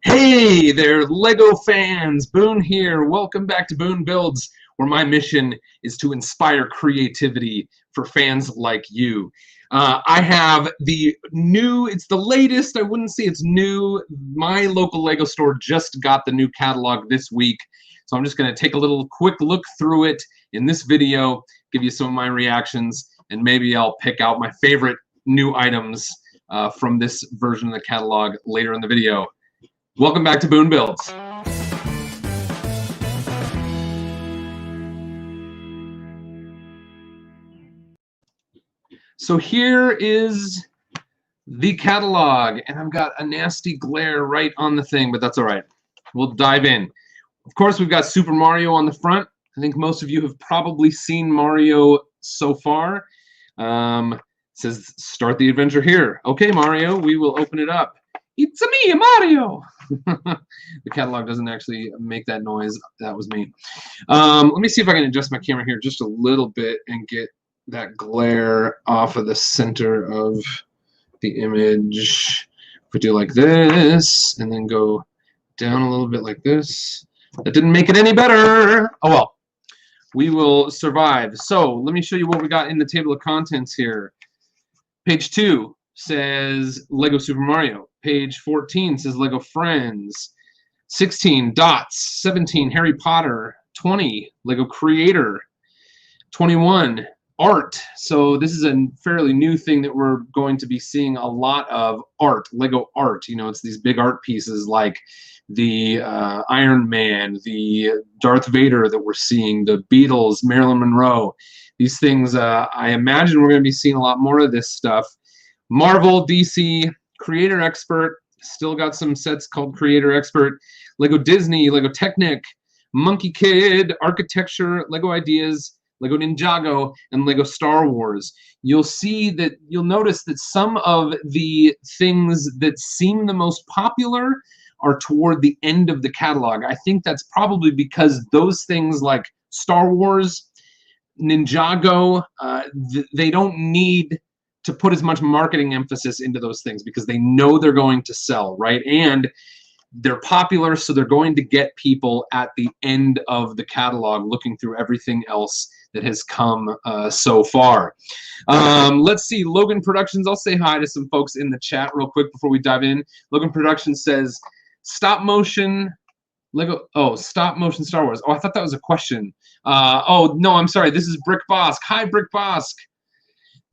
Hey there, LEGO fans! Boone here. Welcome back to Boone Builds, where my mission is to inspire creativity for fans like you. I have the new, it's the latest, I wouldn't say it's new. My local LEGO store just got the new catalog this week. So I'm just going to take a little quick look through it in this video, give you some of my reactions, and maybe I'll pick out my favorite new items from this version of the catalog later in the video. Welcome back to Boone Builds. So here is the catalog, and I've got a nasty glare right on the thing, but that's all right. We'll dive in. Of course, we've got Super Mario on the front. I think most of you have probably seen Mario so far. It says, start the adventure here. Okay, Mario, we will open it up. It's me, Mario! The catalog doesn't actually make that noise. That was me. Let me see if I can adjust my camera here just a little bit and get that glare off of the center of the image. If we do like this and then go down a little bit like this, that didn't make it any better. Oh well, we will survive. So let me show you what we got in the table of contents here. Page 2 says Lego Super Mario. Page 14 says Lego Friends. 16 Dots. 17 Harry Potter. 20 Lego Creator. 21 Art. So this is a fairly new thing that we're going to be seeing a lot of, art, Lego art. You know, it's these big art pieces like the Iron Man, the Darth Vader that we're seeing, the Beatles, Marilyn Monroe. These things, I imagine we're going to be seeing a lot more of this stuff. Marvel, DC, Creator Expert, still got some sets called Creator Expert. Lego Disney, Lego Technic, Monkey Kid, Architecture, Lego Ideas, Lego Ninjago, and Lego Star Wars. You'll notice that some of the things that seem the most popular are toward the end of the catalog. I think that's probably because those things like Star Wars, Ninjago, they don't need to put as much marketing emphasis into those things because they know they're going to sell, right? And they're popular, so they're going to get people at the end of the catalog looking through everything else that has come so far. Let's see, Logan Productions. I'll say hi to some folks in the chat real quick before we dive in. Logan Productions says, stop motion Lego, oh, stop motion Star Wars. Oh, I thought that was a question. Oh, no, I'm sorry. This is Brick Bosk. Hi, Brick Bosk.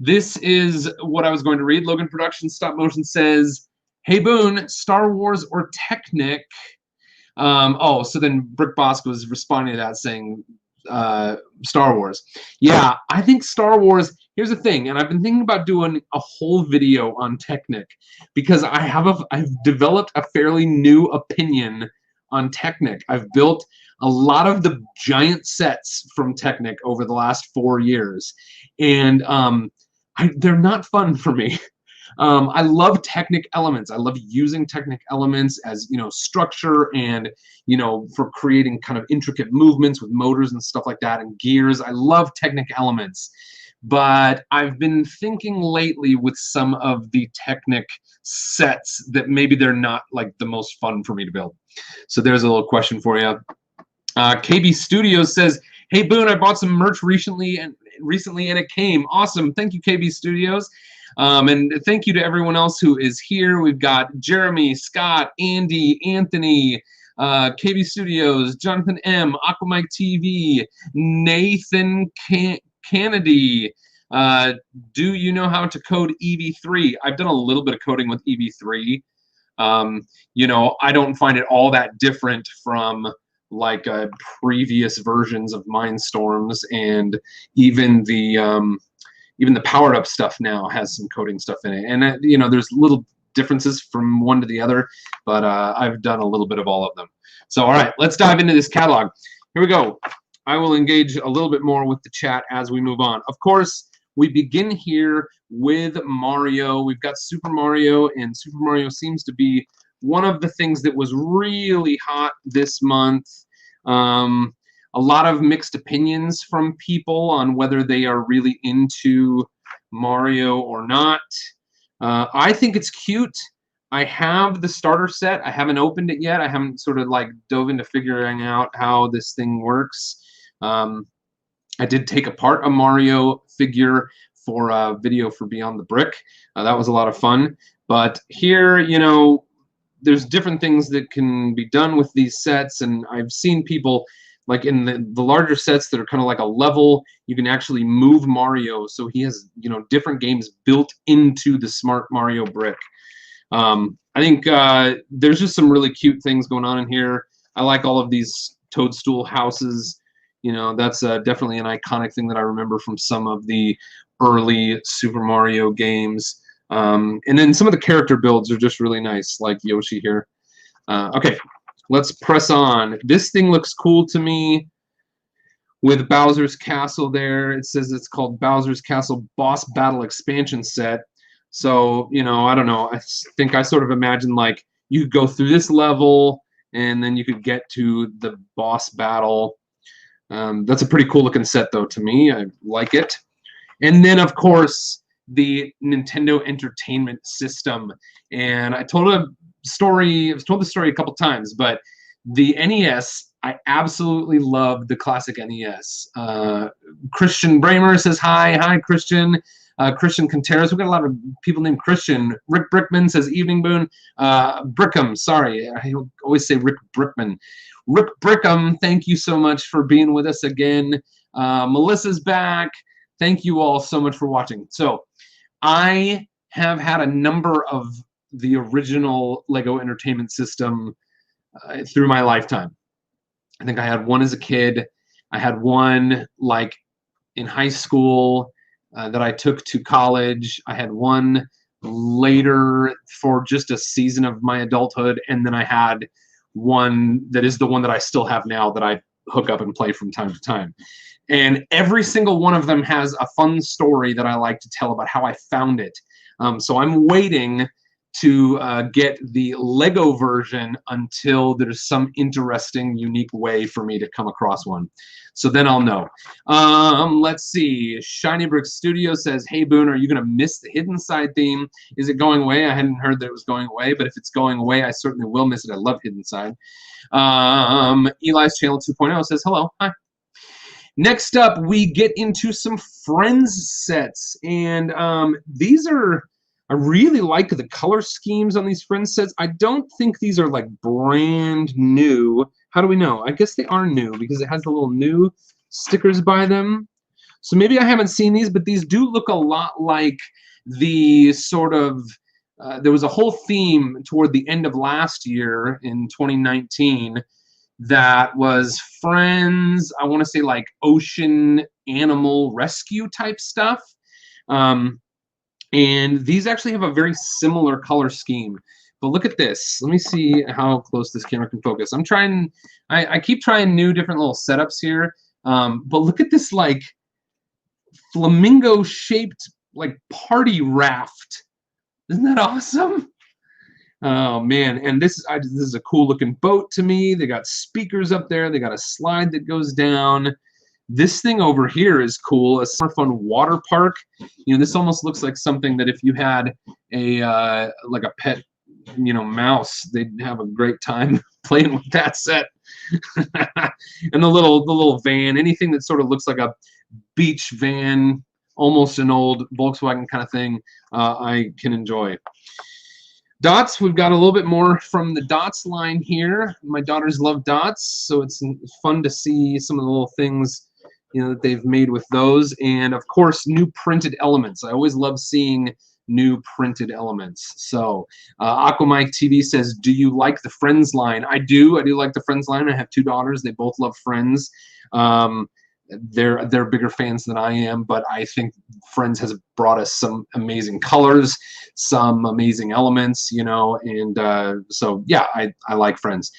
This is what I was going to read. Logan Productions Stop Motion says, hey, Boone, Star Wars or Technic? Oh, so then Brick Bosk was responding to that saying Star Wars. Yeah, I think Star Wars, here's the thing, and I've been thinking about doing a whole video on Technic because I've developed a fairly new opinion on Technic. I've built a lot of the giant sets from Technic over the last 4 years, and they're not fun for me. I love Technic elements. I love using Technic elements as, you know, structure and, you know, for creating kind of intricate movements with motors and stuff like that and gears. I love Technic elements. But I've been thinking lately with some of the Technic sets that maybe they're not like the most fun for me to build. So there's a little question for you. KB Studios says, hey Boone, I bought some merch recently and it came. Awesome. Thank you, KB Studios. And thank you to everyone else who is here. We've got Jeremy, Scott, Andy, Anthony, KB Studios, Jonathan M, Aquamike TV, Nathan Kennedy. Do you know how to code EV3? I've done a little bit of coding with EV3. You know, I don't find it all that different from like previous versions of Mindstorms, and even the powered up stuff now has some coding stuff in it. And you know, there's little differences from one to the other, but I've done a little bit of all of them. So all right, let's dive into this catalog. Here we go. I will engage a little bit more with the chat as we move on. Of course, we begin here with Mario. We've got Super Mario, and Super Mario seems to be one of the things that was really hot this month. A lot of mixed opinions from people on whether they are really into Mario or not. I think it's cute. I have the starter set. I haven't opened it yet. I haven't sort of like dove into figuring out how this thing works. I did take apart a Mario figure for a video for Beyond the Brick. That was a lot of fun. But here, you know, there's different things that can be done with these sets, and I've seen people like in the larger sets that are kind of like a level, you can actually move Mario, so he has, you know, different games built into the Smart Mario brick. I think there's just some really cute things going on in here. I like all of these toadstool houses. You know, that's definitely an iconic thing that I remember from some of the early Super Mario games. And then some of the character builds are just really nice, like Yoshi here. Okay, let's press on. This thing looks cool to me with Bowser's Castle there. It says it's called Bowser's Castle Boss Battle Expansion Set. So, you know, I don't know. I think I sort of imagine like you could go through this level and then you could get to the boss battle. That's a pretty cool looking set though to me. I like it. And then of course the Nintendo Entertainment System. And I told a story, I've told the story a couple times, but the NES, I absolutely love the classic NES. Christian Bramer says hi. Hi, Christian. Christian Contreras. We've got a lot of people named Christian. Rick Brickman says evening, Boone. Brickham, sorry. I always say Rick Brickman. Rick Brickham, thank you so much for being with us again. Melissa's back. Thank you all so much for watching. So I have had a number of the original Lego Entertainment System through my lifetime. I think I had one as a kid. I had one like in high school that I took to college. I had one later for just a season of my adulthood, and then I had one that is the one that I still have now that I hook up and play from time to time. And every single one of them has a fun story that I like to tell about how I found it. So I'm waiting to get the Lego version until there's some interesting, unique way for me to come across one. So then I'll know. Let's see. Shiny Brick Studio says, hey, Boone, are you going to miss the Hidden Side theme? Is it going away? I hadn't heard that it was going away, but if it's going away, I certainly will miss it. I love Hidden Side. Eli's Channel 2.0 says, hello. Hi. Next up, we get into some Friends sets. And these are... I really like the color schemes on these Friends sets. I don't think these are like brand new. How do we know? I guess they are new because it has the little new stickers by them. So maybe I haven't seen these, but these do look a lot like the sort of, there was a whole theme toward the end of last year in 2019 that was Friends, I want to say like ocean animal rescue type stuff. And these actually have a very similar color scheme. But look at this. Let me see how close this camera can focus. I'm trying, I keep trying new different little setups here. But look at this like flamingo-shaped like party raft. Isn't that awesome? Oh man, and this is a cool looking boat to me. They got speakers up there. They got a slide that goes down. This thing over here is cool, a super fun water park. You know, this almost looks like something that if you had a like a pet, you know, mouse, they'd have a great time playing with that set. And the little van, anything that sort of looks like a beach van, almost an old Volkswagen kind of thing, I can enjoy. Dots, we've got a little bit more from the Dots line here. My daughters love Dots, so it's fun to see some of the little things, you know, that they've made with those. And of course, new printed elements. I always love seeing new printed elements. So Aquamike TV says, do you like the Friends line? I do like the Friends line. I have two daughters. They both love Friends. They're bigger fans than I am, but I think Friends has brought us some amazing colors, some amazing elements, you know, and so yeah, I like Friends.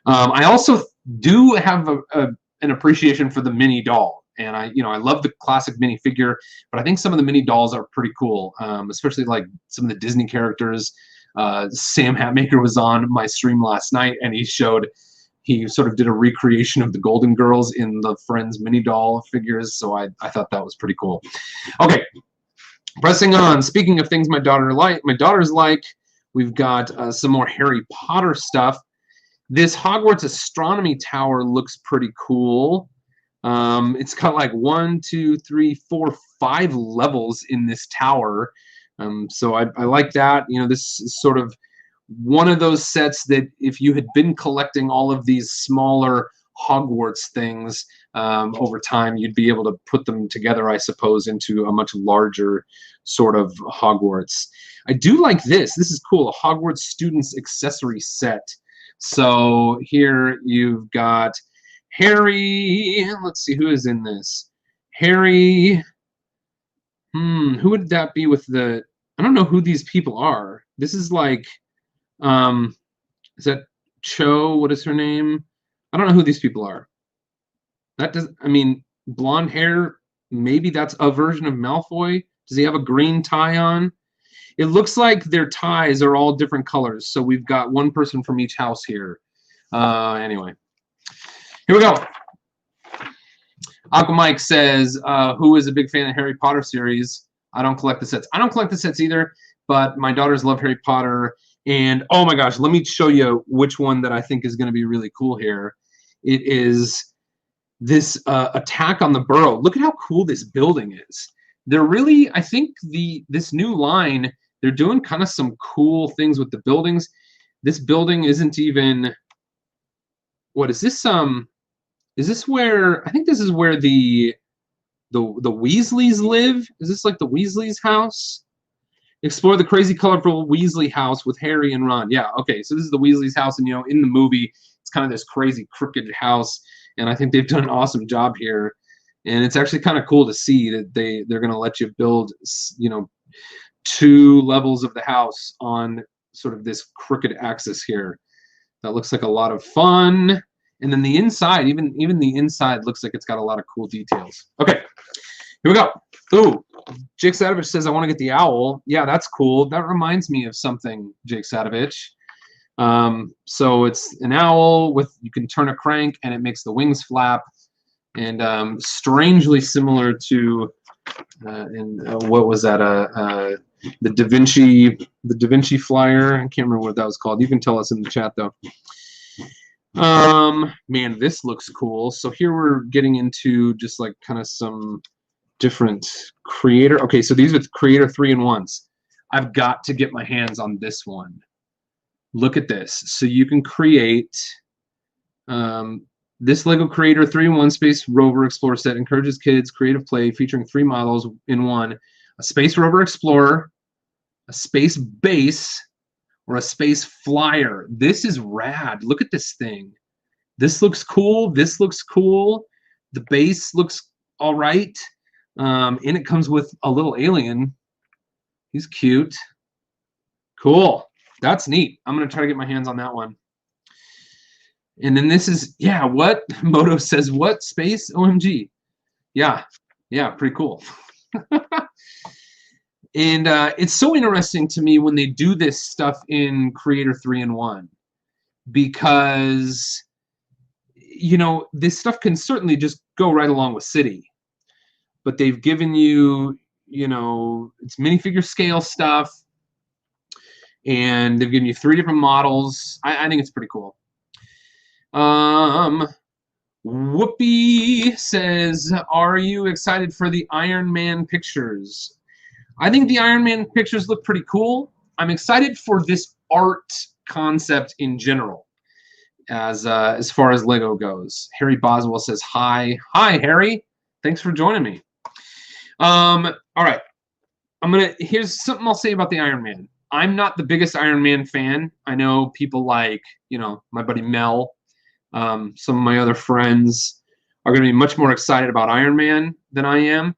I also do have an appreciation for the mini doll. And I love the classic minifigure, but I think some of the mini dolls are pretty cool, especially like some of the Disney characters. Sam Hatmaker was on my stream last night, and he sort of did a recreation of the Golden Girls in the Friends mini doll figures, so I thought that was pretty cool. Okay, pressing on. Speaking of things my daughters like, We've got some more Harry Potter stuff. This Hogwarts astronomy tower looks pretty cool. It's got like 1, 2, 3, 4, 5 levels in this tower. So I like that. You know, this is sort of one of those sets that if you had been collecting all of these smaller Hogwarts things over time, you'd be able to put them together, I suppose, into a much larger sort of Hogwarts. I do like this. This is cool. A Hogwarts Students Accessory Set. So here you've got Harry. Let's see who is in this. Harry. Who would that be with the? I don't know who these people are. This is like, is that Cho? What is her name? I don't know who these people are. That does. I mean, blonde hair. Maybe that's a version of Malfoy. Does he have a green tie on? It looks like their ties are all different colors. So we've got one person from each house here. Anyway, here we go. Aqua Mike says, who is a big fan of Harry Potter series? I don't collect the sets. I don't collect the sets either, but my daughters love Harry Potter. And oh my gosh, let me show you which one that I think is going to be really cool here. It is this attack on the Burrow. Look at how cool this building is. They're really, I think this new line, they're doing kind of some cool things with the buildings. This building isn't even, what is this? Is this where, I think this is where the Weasleys live? Is this like the Weasleys' house? Explore the crazy, colorful Weasley house with Harry and Ron. Yeah, okay, so this is the Weasley's house, and you know, in the movie, it's kind of this crazy, crooked house, and I think they've done an awesome job here. And it's actually kind of cool to see that they're going to let you build, you know, 2 levels of the house on sort of this crooked axis here. That looks like a lot of fun. And then the inside, even the inside looks like it's got a lot of cool details. Okay, here we go. Ooh, Jake Sadovich says, I want to get the owl. Yeah, that's cool. That reminds me of something, Jake Sadovich. So it's an owl with, you can turn a crank and it makes the wings flap. And strangely similar to, what was that? The Da Vinci flyer. I can't remember what that was called. You can tell us in the chat though. Man, this looks cool. So here we're getting into just like kind of some different creator. Okay, so these are creator 3-in-1s. I've got to get my hands on this one. Look at this. So you can create. This LEGO Creator 3-in-1 Space Rover Explorer set encourages kids' creative play, featuring 3 models in one: a Space Rover Explorer, a Space Base, or a Space Flyer. This is rad. Look at this thing. This looks cool. This looks cool. The base looks all right. And it comes with a little alien. He's cute. Cool. That's neat. I'm going to try to get my hands on that one. And then this is, yeah, what? Moto says, what? Space? OMG. Yeah. Yeah, pretty cool. And it's so interesting to me when they do this stuff in Creator 3-in-1, because, you know, this stuff can certainly just go right along with City. But they've given you, you know, it's minifigure scale stuff, and they've given you 3 different models. I think it's pretty cool. Whoopi says, are you excited for the Iron Man pictures? I think the Iron Man pictures look pretty cool. I'm excited for this art concept in general, as far as LEGO goes. Harry Boswell says, hi. Hi, Harry. Thanks for joining me. All right. Here's something I'll say about the Iron Man. I'm not the biggest Iron Man fan. I know people like, you know, my buddy Mel. Some of my other friends are going to be much more excited about Iron Man than I am.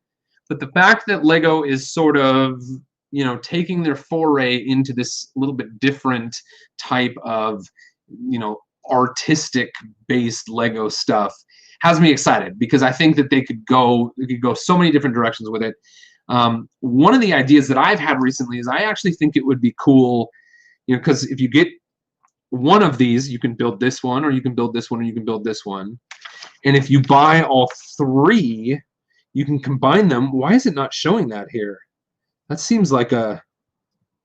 But the fact that LEGO is sort of, you know, taking their foray into this little bit different type of, you know, artistic-based LEGO stuff has me excited, because I think that they could go so many different directions with it. One of the ideas that I've had recently is I actually think it would be cool, you know, because if you get one of these, you can build this one, or you can build this one, or you can build this one. And if you buy all 3, you can combine them. Why is it not showing that here? That seems like a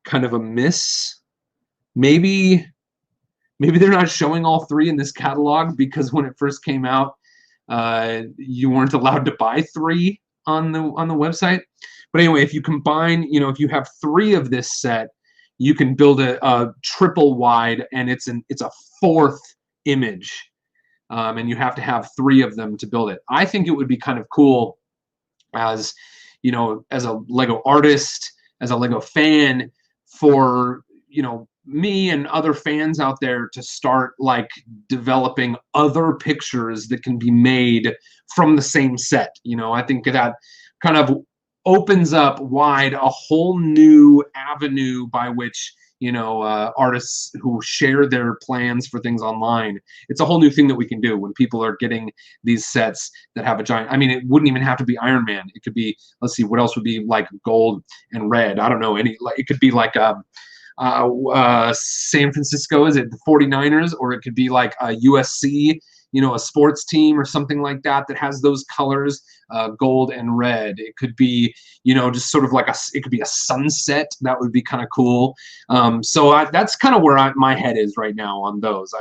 kind of a miss. maybe they're not showing all three in this catalog because when it first came out, you weren't allowed to buy three on the website. But anyway, if you combine, you know, if you have three of this set, you can build a triple wide, and it's a fourth image, and you have to have three of them to build it. I think it would be kind of cool, as you know, as a Lego artist, as a Lego fan, for, you know, me and other fans out there to start like developing other pictures that can be made from the same set. You know, I think that kind of opens up wide a whole new avenue by which, you know, artists who share their plans for things online. It's a whole new thing that we can do when people are getting these sets that have a giant. I mean, it wouldn't even have to be Iron Man. It could be, let's see, what else would be like gold and red? I don't know. Any, like, it could be like San Francisco, is it the 49ers, or it could be like a USC, you know, a sports team or something like that that has those colors, gold and red. It could be, you know, just sort of like it could be a sunset. That would be kind of cool. So that's kind of where my head is right now on those.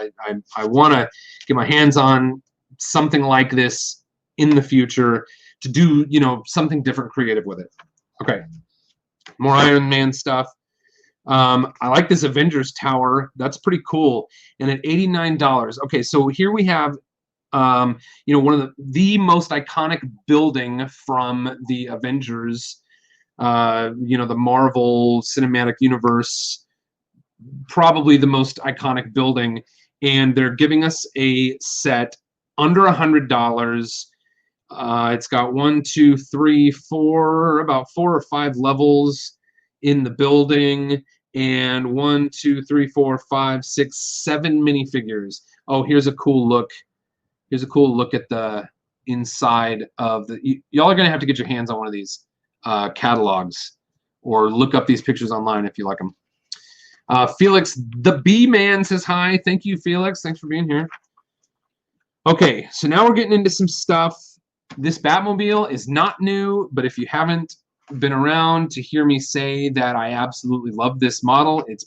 I want to get my hands on something like this in the future to do, you know, something different, creative with it. Okay, more Iron Man stuff. I like this Avengers Tower. That's pretty cool. And at $89. Okay, so here we have, you know, one of the most iconic building from the Avengers, you know, the Marvel Cinematic Universe, probably the most iconic building. And they're giving us a set under $100. It's got 1, 2, 3, 4, about 4 or 5 levels in the building, and 1, 2, 3, 4, 5, 6, 7 minifigures. Oh, here's a cool look. Here's a cool look at the inside of the. Y'all are gonna have to get your hands on one of these catalogs, or look up these pictures online if you like them. Felix the B-Man says hi. Thank you, Felix. Thanks for being here. Okay, so now we're getting into some stuff. This Batmobile is not new, but if you haven't been around to hear me say that I absolutely love this model, it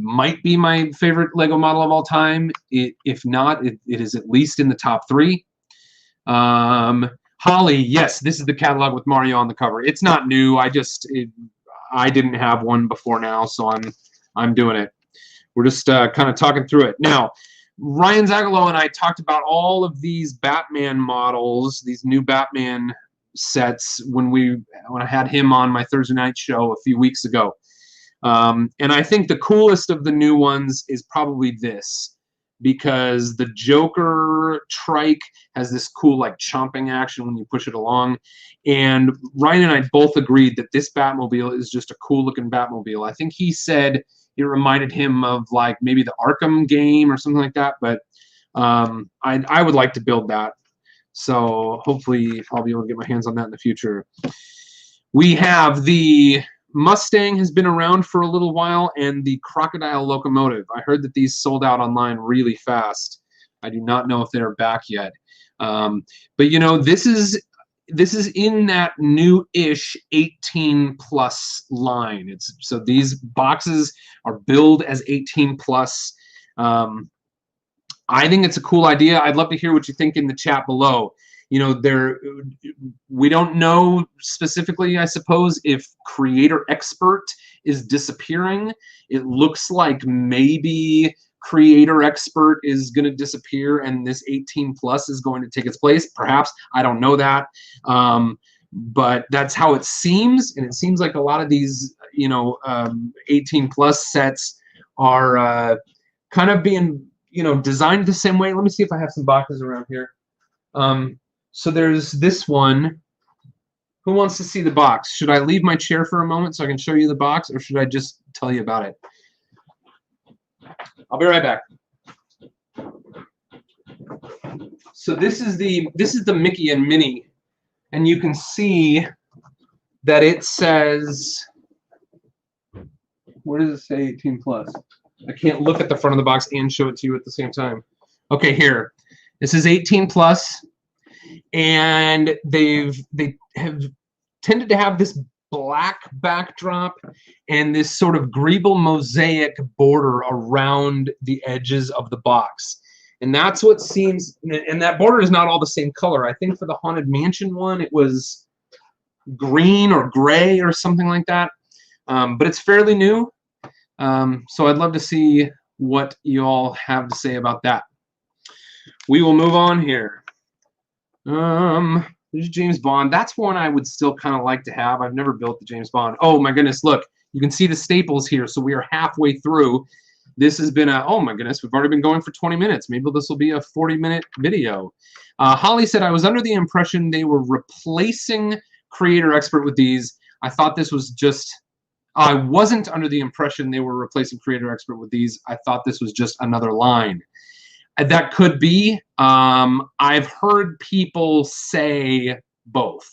might be my favorite Lego model of all time. If not, it is at least in the top 3. Holly, yes, this is the catalog with Mario on the cover. It's not new. I didn't have one before now, so I'm doing it. We're just kind of talking through it now. Ryan Zagalo and I talked about all of these Batman models, these new Batman sets, when I had him on my Thursday night show a few weeks ago. And I think the coolest of the new ones is probably this, because the Joker trike has this cool like chomping action when you push it along. And Ryan and I both agreed that this Batmobile is just a cool looking Batmobile. I think he said it reminded him of like maybe the Arkham game or something like that, but I would like to build that. So hopefully I'll be able to get my hands on that in the future. We have the Mustang, has been around for a little while, and the Crocodile locomotive. I heard that these sold out online really fast. I do not know if they're back yet. But you know, this is in that new-ish 18 plus line. So these boxes are billed as 18 plus. I think it's a cool idea. I'd love to hear what you think in the chat below. You know, we don't know specifically, I suppose, if Creator Expert is disappearing. It looks like maybe Creator Expert is going to disappear and this 18 plus is going to take its place. Perhaps. I don't know that. But that's how it seems. And it seems like a lot of these, you know, 18 plus sets are kind of being, you know, designed the same way. Let me see if I have some boxes around here. So there's this one. Who wants to see the box? Should I leave my chair for a moment so I can show you the box, or should I just tell you about it? I'll be right back. So this is the Mickey and Minnie, and you can see that it says, where does it say 18 plus? I can't look at the front of the box and show it to you at the same time. Okay, here. This is 18 plus, and they have tended to have this black backdrop and this sort of greeble mosaic border around the edges of the box. And that's what seems, and that border is not all the same color. I think for the Haunted Mansion one, it was green or gray or something like that. But it's fairly new. So I'd love to see what you all have to say about that. We will move on here. There's James Bond. That's one I would still kind of like to have. I've never built the James Bond. Oh my goodness, look. You can see the staples here, so we are halfway through. This has been a, oh my goodness, we've already been going for 20 minutes. Maybe this will be a 40-minute video. Holly said, I was under the impression they were replacing Creator Expert with these. I thought this was just, I wasn't under the impression they were replacing Creator Expert with these. I thought this was just another line. That could be. I've heard people say both.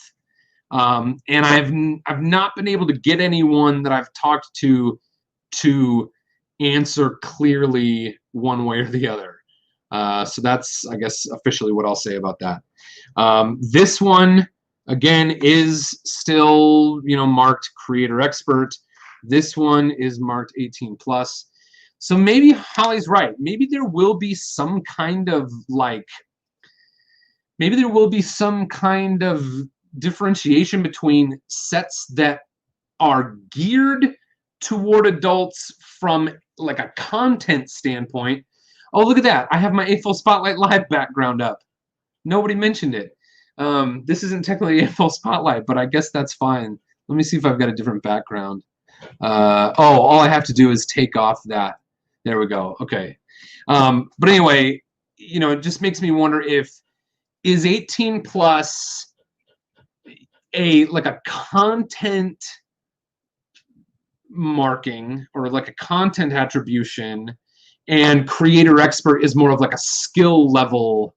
And I've not been able to get anyone that I've talked to answer clearly one way or the other. So that's, I guess, officially what I'll say about that. This one, again, is still, marked Creator Expert. This one is marked 18+. So maybe Holly's right. Maybe there will be some kind of differentiation between sets that are geared toward adults from like a content standpoint. Oh, look at that. I have my A-Full Spotlight Live background up. Nobody mentioned it. This isn't technically A-Full Spotlight, but I guess that's fine. Let me see if I've got a different background. All I have to do is take off that. There we go. Okay. But anyway, it just makes me wonder if is 18+ like a content marking or like a content attribution, and Creator Expert is more of like a skill level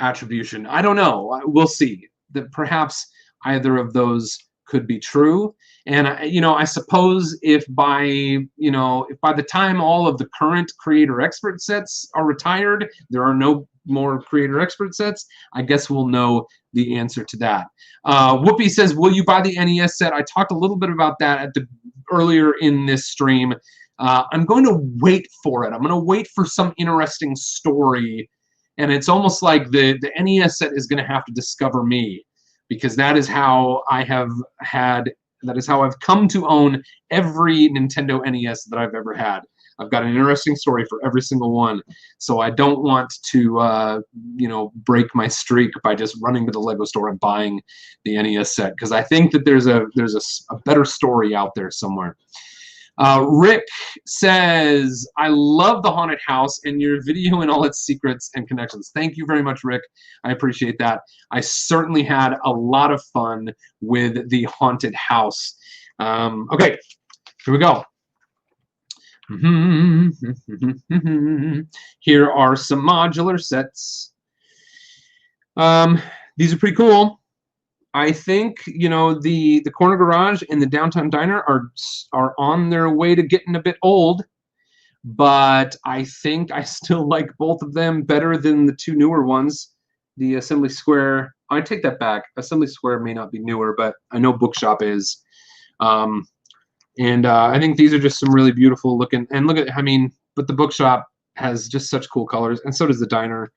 attribution. I don't know. We'll see. That perhaps either of those could be true. And I suppose if by the time all of the current Creator Expert sets are retired, there are no more Creator Expert sets, I guess we'll know the answer to that. Whoopi says, will you buy the NES set? I talked a little bit about that earlier in this stream. I'm going to wait for it. I'm going to wait for some interesting story. And it's almost like the NES set is going to have to discover me, because that is how I've come to own every Nintendo NES that I've ever had. I've got an interesting story for every single one, so I don't want to, break my streak by just running to the Lego store and buying the NES set, because I think that there's a better story out there somewhere. Rick says, I love the haunted house and your video and all its secrets and connections. Thank you very much, Rick. I appreciate that. I certainly had a lot of fun with the haunted house. Okay, here we go. Here are some modular sets. These are pretty cool. I think the corner garage and the downtown diner are on their way to getting a bit old, but I think I still like both of them better than the two newer ones. The Assembly Square, I take that back. Assembly Square may not be newer, but I know Bookshop is. And I think these are just some really beautiful looking. And look at, but the Bookshop has just such cool colors, and so does the diner.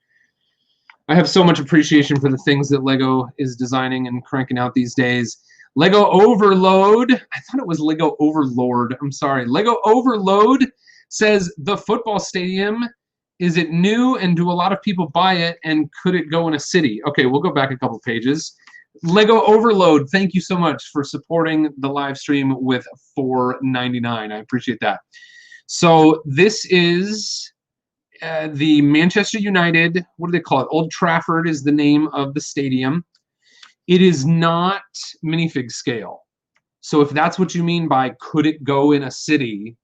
I have so much appreciation for the things that Lego is designing and cranking out these days. Lego Overload. I thought it was Lego Overlord. I'm sorry. Lego Overload says, the football stadium, is it new and do a lot of people buy it, and could it go in a city? Okay, we'll go back a couple pages. Lego Overload, thank you so much for supporting the live stream with $4.99. I appreciate that. So this is the Manchester United, what do they call it? Old Trafford is the name of the stadium. It is not minifig scale. So if that's what you mean by could it go in a city,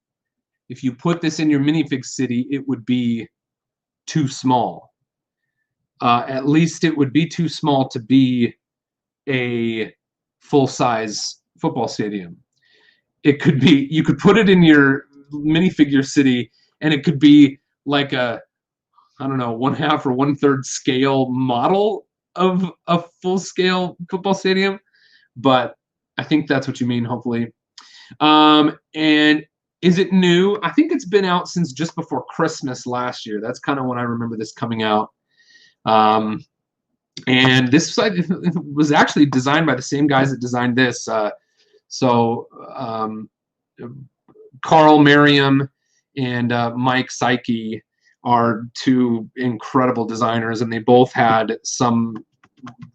if you put this in your minifig city, it would be too small. At least it would be too small to be a full-size football stadium. It could be, you could put it in your minifigure city, and it could be like a, I don't know, 1/2 or 1/3 scale model of a full-scale football stadium, but I think that's what you mean, hopefully. And is it new? I think it's been out since just before Christmas last year. That's kind of when I remember this coming out. And this site was actually designed by the same guys that designed this. Carl Merriam and Mike Psyche are two incredible designers, and they both had some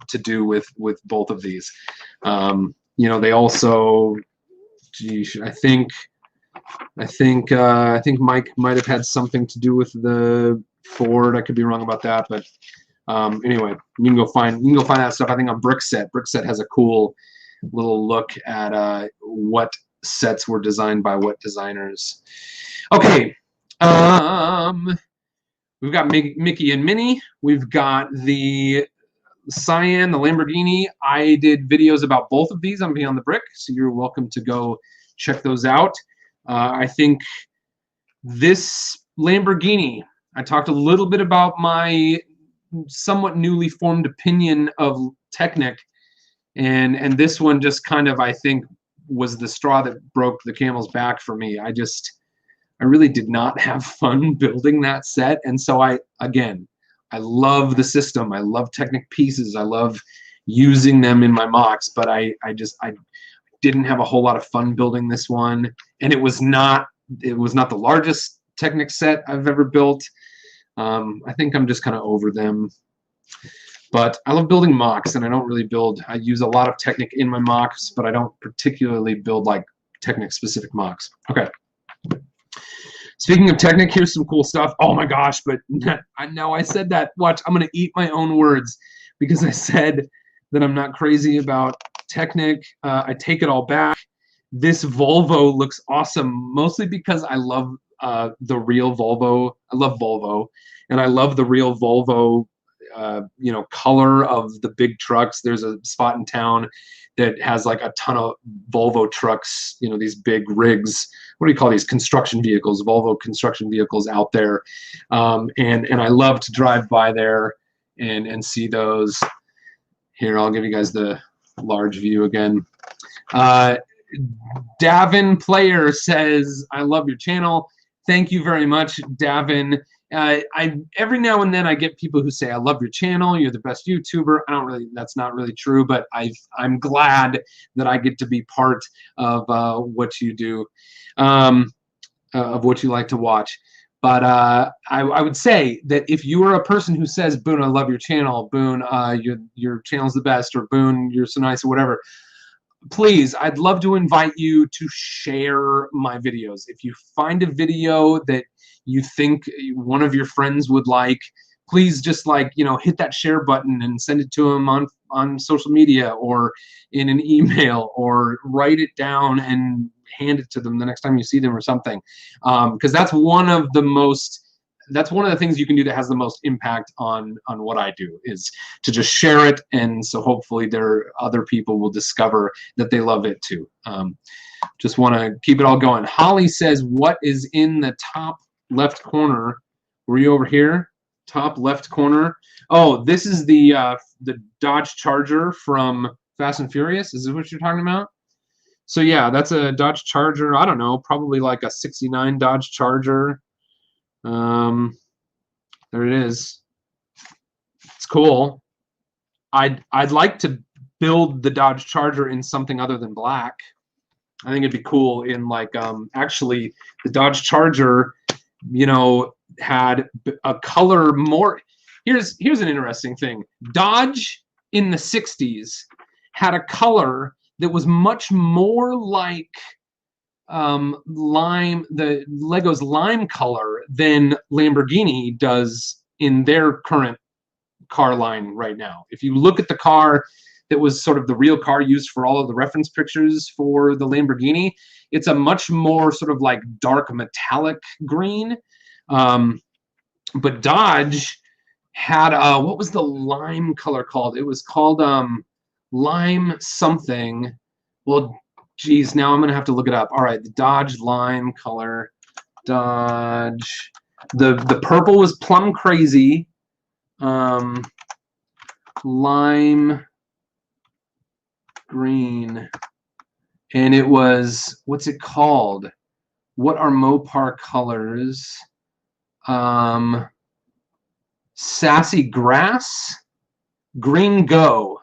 to do with both of these. You know, they also, geez, I think Mike might have had something to do with the Ford. I could be wrong about that, but anyway, you can go find that stuff. I think on Brickset. Brickset has a cool little look at what sets were designed by what designers. Okay, we've got Mickey and Minnie. We've got the Cyan, the Lamborghini. I did videos about both of these on Beyond the Brick, so you're welcome to go check those out. I think this Lamborghini, I talked a little bit about my somewhat newly formed opinion of Technic, and this one just kind of, I think, was the straw that broke the camel's back for me. I really did not have fun building that set, and so I love the system. I love Technic pieces. I love using them in my mocks, but I didn't have a whole lot of fun building this one, and it was not the largest Technic set I've ever built. I think I'm just kind of over them. But I love building mocks, and I don't really build. I use a lot of Technic in my mocks, but I don't particularly build like Technic-specific mocks. Okay. Speaking of Technic, here's some cool stuff. Oh my gosh, but now I said that. Watch, I'm going to eat my own words because I said that I'm not crazy about Technic. I take it all back. This Volvo looks awesome, mostly because I love the real Volvo. I love Volvo, and I love the real Volvo you know, color of the big trucks. There's a spot in town that has like a ton of Volvo trucks, you know, these big rigs. What do you call these? Construction vehicles, Volvo construction vehicles out there. And I love to drive by there and see those. Here, I'll give you guys the large view again. Davin Player says, I love your channel. Thank you very much, Davin. Every now and then I get people who say, I love your channel, you're the best YouTuber. That's not really true, but I'm glad that I get to be part of what you do, of what you like to watch. But I would say that if you are a person who says, Boone, I love your channel, Boone, your channel's the best, or Boone, you're so nice, or whatever, please, I'd love to invite you to share my videos. If you find a video that you think one of your friends would like, please just, like, you know, hit that share button and send it to them on social media or in an email, or write it down and hand it to them the next time you see them or something. Because that's one of the things you can do that has the most impact on what I do, is to just share it, and so hopefully other people will discover that they love it too. Just want to keep it all going. Holly says, what is in the top left corner? Were you over here? Top left corner. Oh, this is the Dodge Charger from Fast and Furious. Is this what you're talking about? So yeah, that's a Dodge Charger. I don't know, probably like a '69 Dodge Charger. There it is. It's cool. I'd like to build the Dodge Charger in something other than black. I think it'd be cool in, like, actually the Dodge Charger, you know, had a color more. Here's an interesting thing. Dodge in the 60s had a color that was much more like the Lego's lime color than Lamborghini does in their current car line right now. If you look at the car that was sort of the real car used for all of the reference pictures for the Lamborghini, it's a much more sort of like dark metallic green. But Dodge had what was the lime color called? It was called lime something. Well, geez, now I'm gonna have to look it up. All right, the Dodge lime color. Dodge. The purple was plum crazy. Lime green. and it was, what's it called? What are Mopar colors? Sassy Grass, Green Go.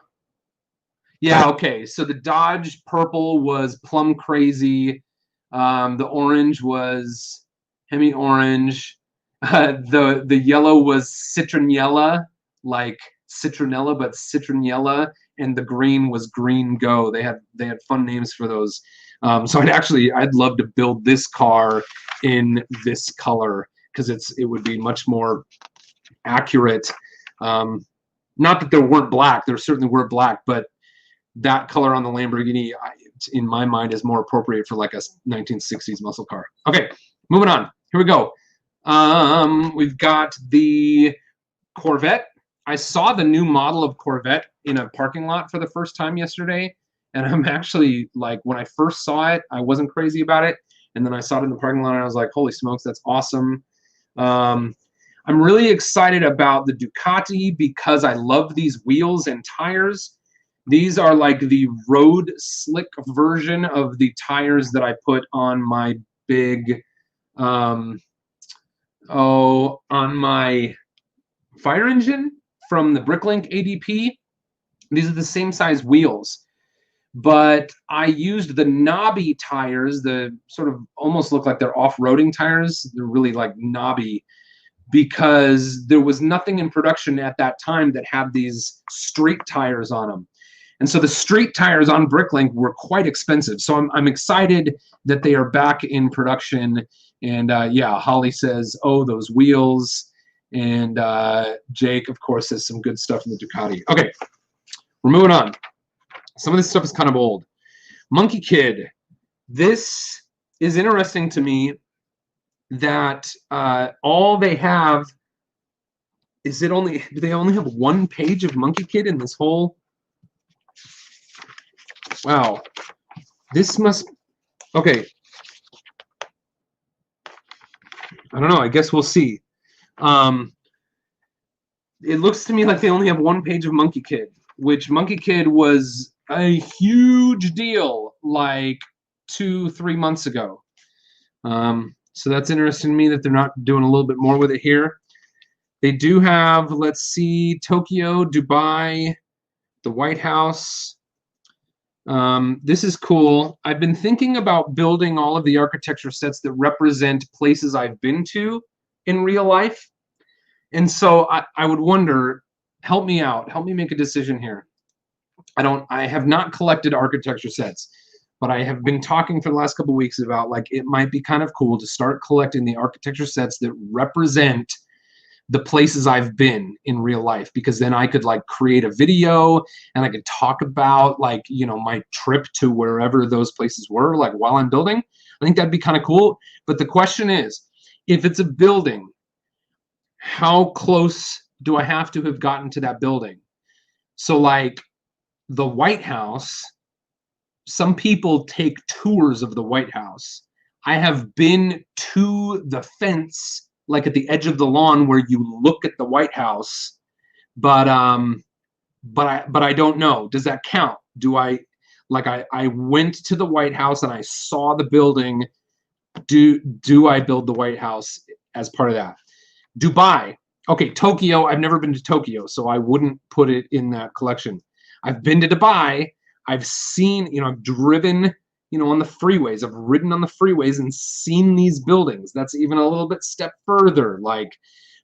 Yeah, okay. So the Dodge purple was Plum Crazy. The orange was Hemi Orange. The yellow was Citronella, like citronella, but citronella, and the green was Green Go. They had fun names for those. So I'd love to build this car in this color because it would be much more accurate. Not that there weren't black, there certainly were black, but that color on the Lamborghini, in my mind, is more appropriate for like a 1960s muscle car. Okay, moving on. Here we go. We've got the Corvette. I saw the new model of Corvette in a parking lot for the first time yesterday, and I'm actually, like, when I first saw it, I wasn't crazy about it, and then I saw it in the parking lot, and I was like, holy smokes, that's awesome. I'm really excited about the Ducati because I love these wheels and tires. These are like the road slick version of the tires that I put on my big, on my fire engine from the Bricklink ADP. These are the same size wheels, but I used the knobby tires, the sort of almost look like they're off-roading tires. They're really like knobby because there was nothing in production at that time that had these street tires on them. And so the street tires on Bricklink were quite expensive. So I'm excited that they are back in production. And yeah, Holly says, oh, those wheels. And Jake, of course, says some good stuff in the Ducati. Okay, we're moving on. Some of this stuff is kind of old. Monkey Kid. This is interesting to me that all they have is do they only have one page of Monkey Kid in this whole? Wow, this must, okay. I don't know, I guess we'll see. It looks to me like they only have one page of Monkey Kid, which Monkey Kid was a huge deal like 2-3 months ago. So that's interesting to me that they're not doing a little bit more with it here. They do have, let's see, Tokyo, Dubai, the White House. This is cool. I've been thinking about building all of the architecture sets that represent places I've been to in real life. And so I would wonder, help me out. Help me make a decision here. I have not collected architecture sets, but I have been talking for the last couple of weeks about, like, it might be kind of cool to start collecting the architecture sets that represent the places I've been in real life, because then I could, like, create a video and I could talk about, like, you know, my trip to wherever those places were, like, while I'm building. I think that'd be kind of cool. But the question is, if it's a building, how close do I have to have gotten to that building? So, like, the White House, some people take tours of the White House. I have been to the fence, like at the edge of the lawn where you look at the White House, but I don't know. Does that count? Do I, like, I went to the White House and I saw the building. Do I build the White House as part of that? Dubai. Okay, Tokyo. I've never been to Tokyo, so I wouldn't put it in that collection. I've been to Dubai. I've seen, you know, I've driven, you know, on the freeways. I've ridden on the freeways and seen these buildings. That's even a little bit step further, like,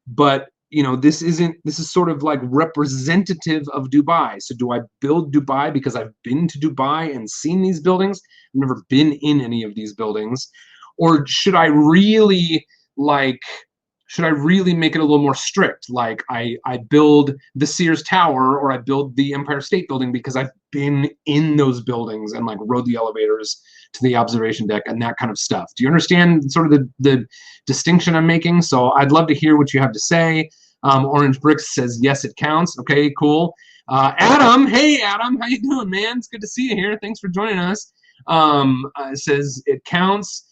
but, you know, this is sort of like representative of Dubai. So do I build Dubai because I've been to Dubai and seen these buildings? I've never been in any of these buildings. Or should I really, like, should I really make it a little more strict? Like, I build the Sears Tower or I build the Empire State Building because I've been in those buildings and, like, rode the elevators to the observation deck and that kind of stuff. Do you understand sort of the distinction I'm making? So I'd love to hear what you have to say. Orange Bricks says, yes, it counts. Okay, cool. Adam, hey, Adam, how you doing, man? It's good to see you here. Thanks for joining us. Says it counts.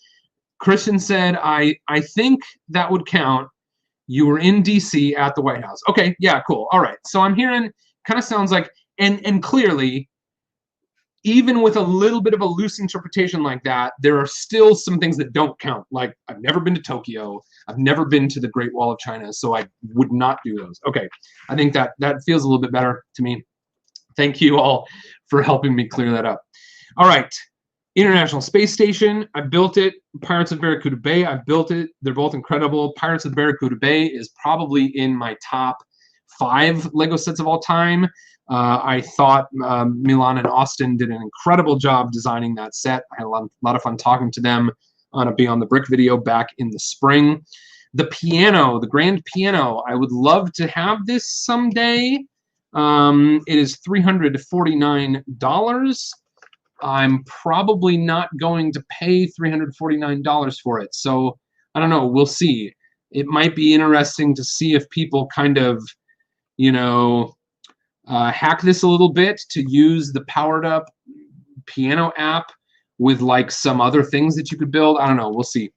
Christian said, I think that would count. You were in DC at the White House. Okay, yeah, cool. All right. So I'm hearing, kind of sounds like, and clearly, even with a little bit of a loose interpretation like that, there are still some things that don't count. Like, I've never been to Tokyo. I've never been to the Great Wall of China, so I would not do those. Okay, I think that feels a little bit better to me. Thank you all for helping me clear that up. All right, International Space Station, I built it. Pirates of Barracuda Bay, I built it. They're both incredible. Pirates of Barracuda Bay is probably in my top 5 Lego sets of all time. I thought Milan and Austin did an incredible job designing that set. I had a lot of fun talking to them on a Beyond the Brick video back in the spring. The piano, the grand piano, I would love to have this someday. It is $349. I'm probably not going to pay $349 for it. So I don't know. We'll see. It might be interesting to see if people kind of, you know, hack this a little bit to use the powered up piano app with like some other things that you could build. I don't know. We'll see.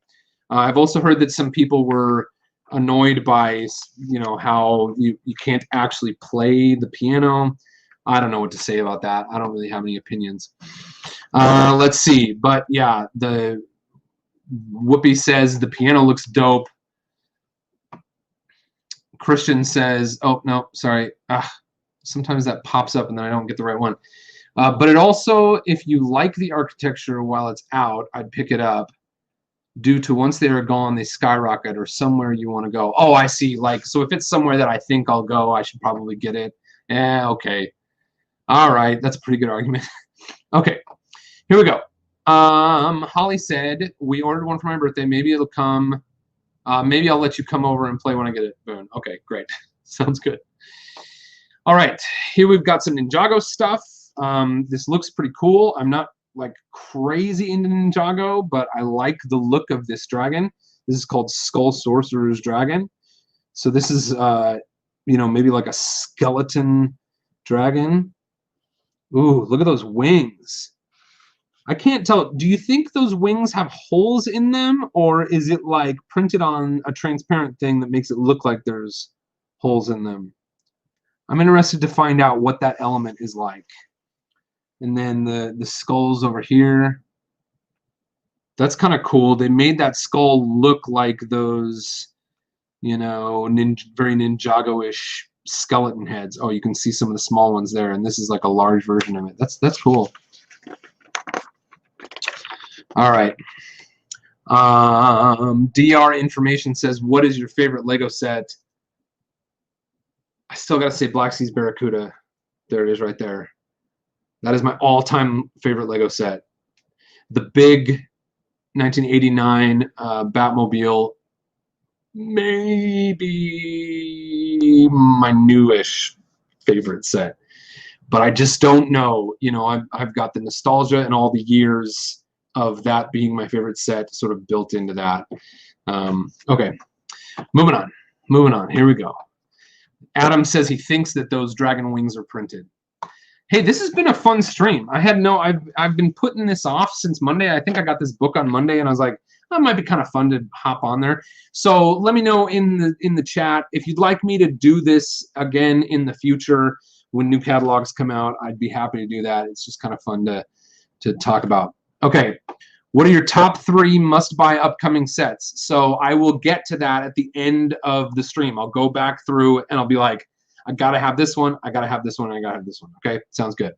I've also heard that some people were annoyed by, you know, how you can't actually play the piano. I don't know what to say about that. I don't really have any opinions. Let's see. But yeah, the Whoopi says the piano looks dope. Christian says, oh, no, sorry. Sometimes that pops up and then I don't get the right one. But it also, if you like the architecture while it's out, I'd pick it up. Due to once they are gone, they skyrocket or somewhere you want to go. Oh, I see. Like, so if it's somewhere that I think I'll go, I should probably get it. Okay. All right. That's a pretty good argument. Okay. Here we go. Holly said, we ordered one for my birthday. Maybe it'll come. Maybe I'll let you come over and play when I get it, Boone. Okay, great. Sounds good. All right. Here we've got some Ninjago stuff. This looks pretty cool. I'm not like crazy into Ninjago, but I like the look of this dragon. This is called Skull Sorcerer's Dragon. So this is, you know, maybe like a skeleton dragon. Ooh, look at those wings. I can't tell. Do you think those wings have holes in them, or is it like printed on a transparent thing that makes it look like there's holes in them? I'm interested to find out what that element is like. And then the skulls over here. That's kind of cool. They made that skull look like those, you know, very Ninjago-ish skeleton heads. Oh, you can see some of the small ones there, and this is like a large version of it. That's cool. All right. DR Information says, what is your favorite Lego set? I still got to say Black Seas Barracuda. There it is right there. That is my all-time favorite Lego set. The big 1989 Batmobile, maybe my newish favorite set. But I just don't know. You know, I've got the nostalgia and all the years of that being my favorite set sort of built into that. Okay, moving on. Moving on. Here we go. Adam says he thinks that those dragon wings are printed. Hey, this has been a fun stream. I've been putting this off since Monday. I think I got this book on Monday, and I was like, oh, it might be kind of fun to hop on there. So let me know in the chat if you'd like me to do this again in the future when new catalogs come out. I'd be happy to do that. It's just kind of fun to talk about. Okay, what are your top 3 must-buy upcoming sets? So I will get to that at the end of the stream. I'll go back through and I'll be like, I gotta have this one, I gotta have this one, I gotta have this one. Okay, sounds good.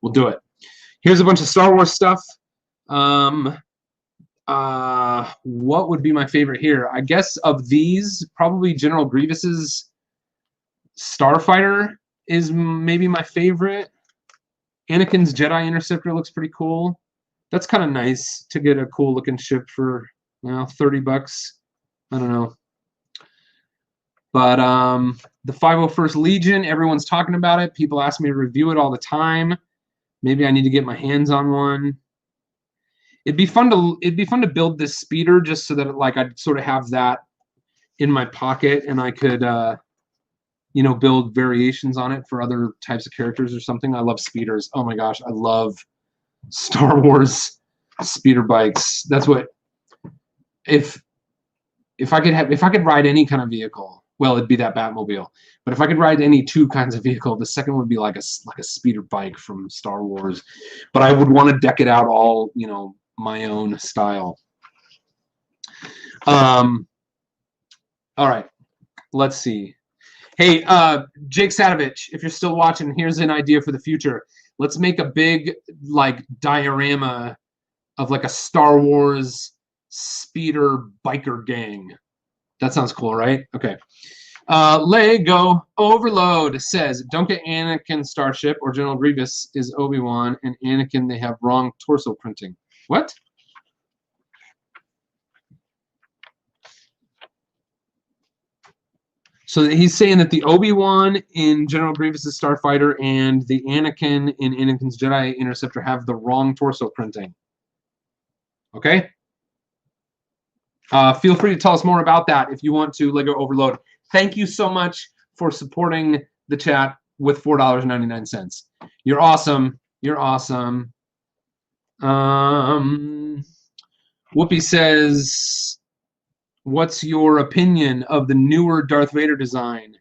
We'll do it. Here's a bunch of Star Wars stuff. What would be my favorite here? I guess of these, probably General Grievous's Starfighter is maybe my favorite. Anakin's Jedi Interceptor looks pretty cool. That's kind of nice to get a cool looking ship for, well, $30. I don't know. But the 501st Legion, everyone's talking about it. People ask me to review it all the time. Maybe I need to get my hands on one. It'd be fun to build this speeder just so that like I'd sort of have that in my pocket and I could you know, build variations on it for other types of characters or something. I love speeders. Oh my gosh, I love Star Wars speeder bikes. That's what if I could ride any kind of vehicle, well, it'd be that Batmobile. But if I could ride any two kinds of vehicle, the second would be like a speeder bike from Star Wars. But I would want to deck it out all, you know, my own style. All right, let's see. Hey, Jake Sadovich, if you're still watching, here's an idea for the future. Let's make a big, like, diorama of, like, a Star Wars speeder biker gang. That sounds cool, right? Okay. Lego Overload says, don't get Anakin Starship or General Grievous is Obi-Wan, and Anakin, they have wrong torso printing. What? So he's saying that the Obi-Wan in General Grievous' Starfighter and the Anakin in Anakin's Jedi Interceptor have the wrong torso printing. Okay? Feel free to tell us more about that if you want to, Lego Overload. Thank you so much for supporting the chat with $4.99. You're awesome. You're awesome. Whoopi says, what's your opinion of the newer Darth Vader design?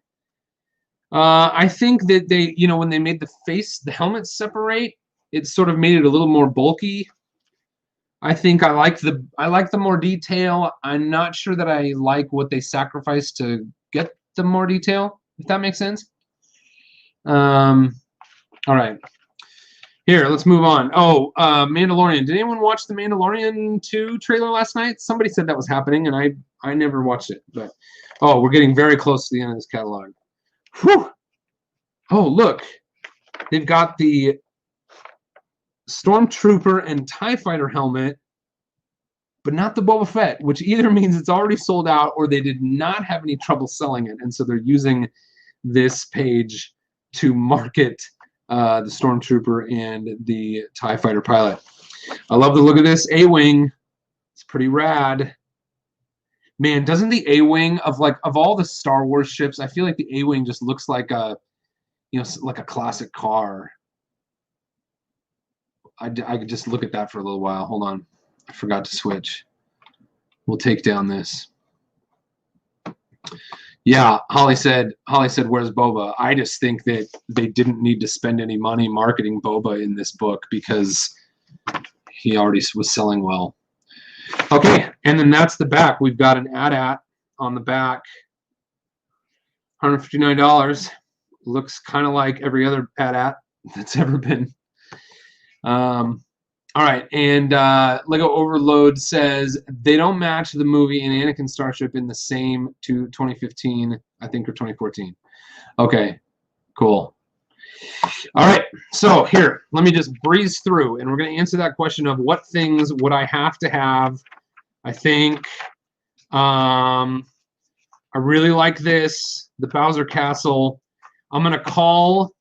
I think that they, you know, when they made the helmet separate, it sort of made it a little more bulky. I think I like the more detail. I'm not sure that I like what they sacrificed to get the more detail, if that makes sense. All right. Here, let's move on. Oh, Mandalorian. Did anyone watch the Mandalorian 2 trailer last night? Somebody said that was happening, and I never watched it. But oh, we're getting very close to the end of this catalog. Whew. Oh, look. They've got the Stormtrooper and TIE Fighter helmet, but not the Boba Fett, which either means it's already sold out or they did not have any trouble selling it, and so they're using this page to market the Stormtrooper and the TIE Fighter pilot. I love the look of this A-Wing. It's pretty rad. Man, doesn't the A-Wing of all the Star Wars ships, I feel like the A-Wing just looks like a, you know, like a classic car. I could just look at that for a little while. Hold on. I forgot to switch. We'll take down this. Yeah, Holly said, where's Boba? I just think that they didn't need to spend any money marketing Boba in this book because he already was selling well. Okay, and then that's the back. We've got an AT-AT on the back. $159. Looks kind of like every other AT-AT that's ever been. All right, and Lego Overload says they don't match the movie and Anakin Starship in the same to 2015, I think, or 2014. Okay, cool. All right, so here, let me just breeze through, and we're going to answer that question of what things would I have to have. I think I really like this, the Bowser Castle. I'm going to call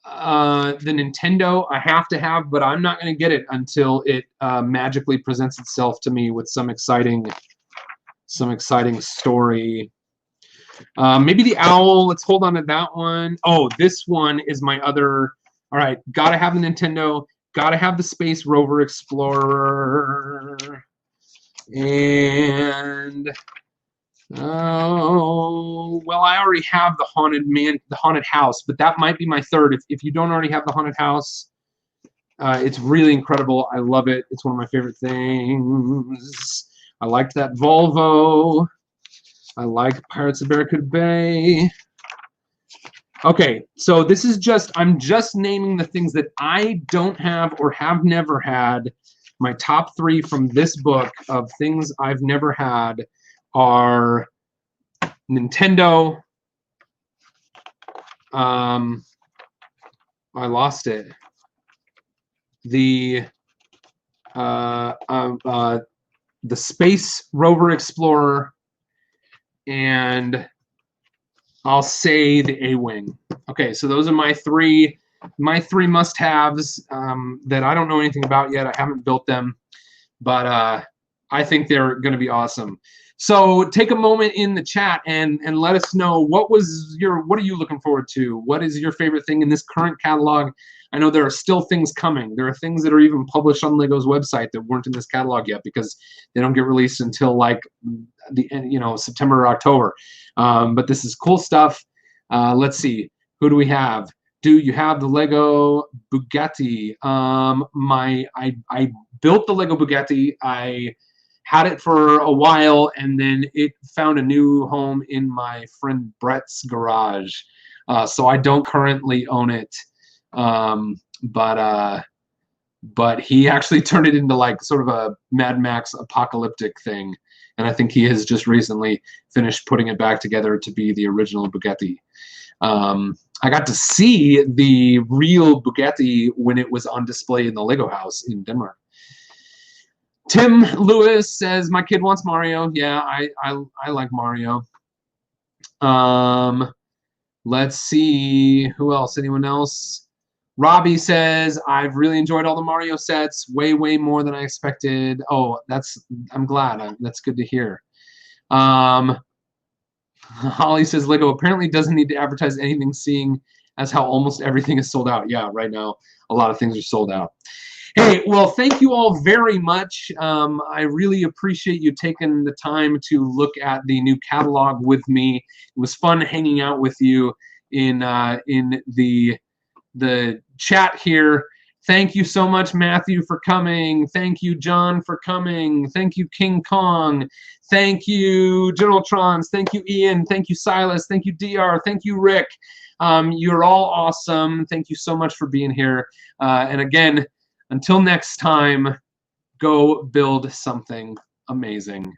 the Nintendo I have to have, but I'm not going to get it until it magically presents itself to me with some exciting story. Maybe the owl. Let's hold on to that one. Oh, this one is my other. All right, gotta have the Nintendo. Gotta have the Space Rover Explorer. And oh, well, I already have the Haunted House, but that might be my third. If you don't already have the Haunted House, it's really incredible. I love it. It's one of my favorite things. I liked that Volvo. I like Pirates of Barracuda Bay. Okay, so this is just, I'm just naming the things that I don't have or have never had. My top 3 from this book of things I've never had are Nintendo. I lost it. The Space Rover Explorer, and I'll say the A-Wing. Okay, so those are my three must-haves that I don't know anything about yet. I haven't built them, but I think they're going to be awesome. So take a moment in the chat and let us know what are you looking forward to? What is your favorite thing in this current catalog? I know there are still things coming. There are things that are even published on Lego's website that weren't in this catalog yet because they don't get released until like the end, September or October. But this is cool stuff. Let's see. Who do we have? Do you have the Lego Bugatti? I built the Lego Bugatti. I had it for a while, and then it found a new home in my friend Brett's garage. So I don't currently own it, but he actually turned it into like sort of a Mad Max apocalyptic thing, and I think he has just recently finished putting it back together to be the original Bugatti. I got to see the real Bugatti when it was on display in the Lego house in Denmark. Tim Lewis says, my kid wants Mario. Yeah, I like Mario. Let's see. Who else? Anyone else? Robbie says, I've really enjoyed all the Mario sets. Way, way more than I expected. Oh, I'm glad. That's good to hear. Holly says, Lego apparently doesn't need to advertise anything, seeing as how almost everything is sold out. Yeah, right now, a lot of things are sold out. Hey, well, thank you all very much. I really appreciate you taking the time to look at the new catalog with me. It was fun hanging out with you in the chat here. Thank you so much, Matthew, for coming. Thank you, John, for coming. Thank you, King Kong. Thank you, General Trons. Thank you, Ian. Thank you, Silas. Thank you, DR. Thank you, Rick. You're all awesome. Thank you so much for being here. And again, until next time, go build something amazing.